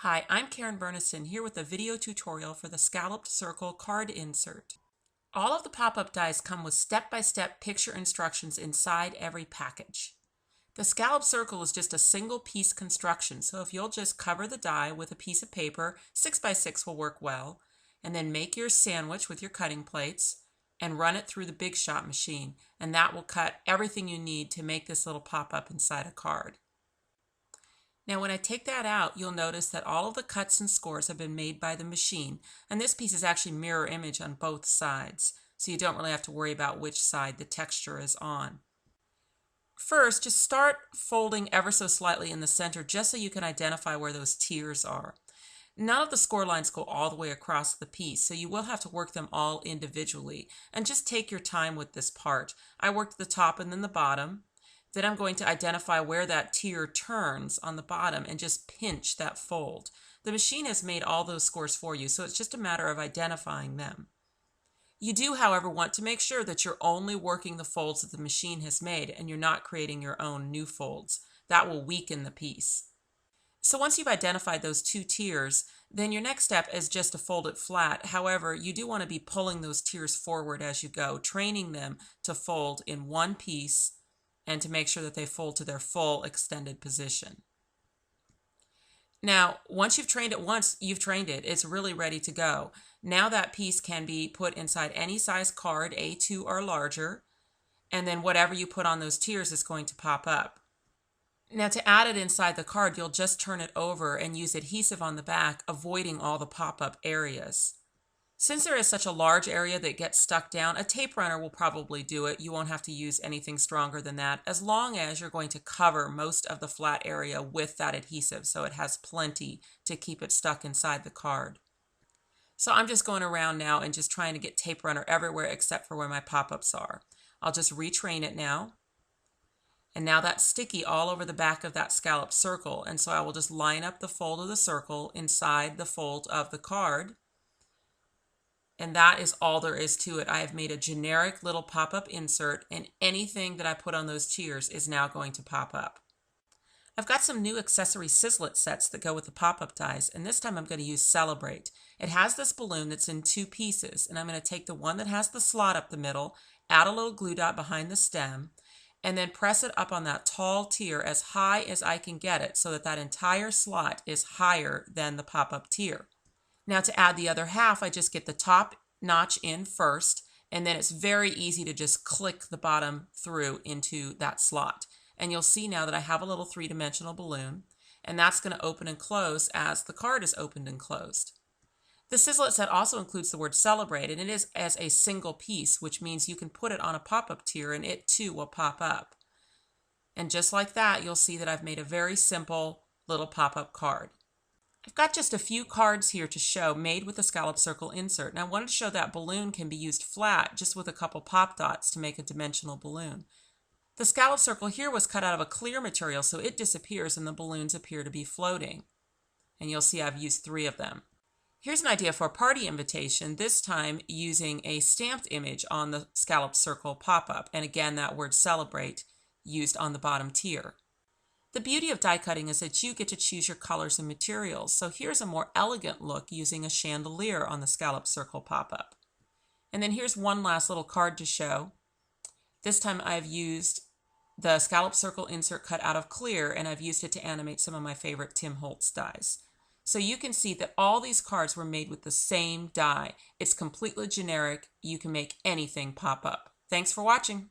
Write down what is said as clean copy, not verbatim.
Hi, I'm Karen Burniston here with a video tutorial for the Scalloped Circle card insert. All of the pop-up dies come with step-by-step picture instructions inside every package. The Scalloped Circle is just a single piece construction, so if you'll just cover the die with a piece of paper, 6x6 will work well, and then make your sandwich with your cutting plates and run it through the Big Shot machine, and that will cut everything you need to make this little pop-up inside a card. Now when I take that out, you'll notice that all of the cuts and scores have been made by the machine, and this piece is actually mirror image on both sides, so you don't really have to worry about which side the texture is on. First, just start folding ever so slightly in the center just so you can identify where those tiers are. None of the score lines go all the way across the piece, so you will have to work them all individually, and just take your time with this part. I worked the top and then the bottom. Then I'm going to identify where that tier turns on the bottom and just pinch that fold. The machine has made all those scores for you, so it's just a matter of identifying them. You do, however, want to make sure that you're only working the folds that the machine has made and you're not creating your own new folds. That will weaken the piece. So once you've identified those two tiers, then your next step is just to fold it flat. However, you do want to be pulling those tiers forward as you go, training them to fold in one piece and to make sure that they fold to their full extended position. Now, once you've trained it once, you've trained it. It's really ready to go. Now that piece can be put inside any size card, A2 or larger, and then whatever you put on those tiers is going to pop up. Now to add it inside the card, you'll just turn it over and use adhesive on the back, avoiding all the pop-up areas. Since there is such a large area that gets stuck down, a tape runner will probably do it. You won't have to use anything stronger than that, as long as you're going to cover most of the flat area with that adhesive, so it has plenty to keep it stuck inside the card. So I'm just going around now and just trying to get tape runner everywhere except for where my pop-ups are. I'll just retrain it now. And now that's sticky all over the back of that scalloped circle, and so I will just line up the fold of the circle inside the fold of the card. And that is all there is to it. I have made a generic little pop-up insert, and anything that I put on those tiers is now going to pop up. I've got some new accessory Sizzix sets that go with the pop-up dies, and this time I'm going to use Celebrate. It has this balloon that's in two pieces, and I'm going to take the one that has the slot up the middle, add a little glue dot behind the stem, and then press it up on that tall tier as high as I can get it so that that entire slot is higher than the pop-up tier. Now to add the other half, I just get the top notch in first, and then it's very easy to just click the bottom through into that slot. And you'll see now that I have a little three-dimensional balloon, and that's going to open and close as the card is opened and closed. The Sizzix set also includes the word Celebrate, and it is as a single piece, which means you can put it on a pop-up tier and it too will pop up. And just like that, you'll see that I've made a very simple little pop-up card. I've got just a few cards here to show made with the Scalloped Circle insert, and I wanted to show that balloon can be used flat just with a couple pop dots to make a dimensional balloon. The Scalloped Circle here was cut out of a clear material, so it disappears and the balloons appear to be floating. And you'll see I've used 3 of them. Here's an idea for a party invitation, this time using a stamped image on the Scalloped Circle pop-up, and again that word Celebrate used on the bottom tier. The beauty of die cutting is that you get to choose your colors and materials, so here's a more elegant look using a chandelier on the Scalloped Circle pop-up. And then here's one last little card to show. This time I've used the Scalloped Circle insert cut out of clear, and I've used it to animate some of my favorite Tim Holtz dies. So you can see that all these cards were made with the same die. It's completely generic. You can make anything pop up. Thanks for watching.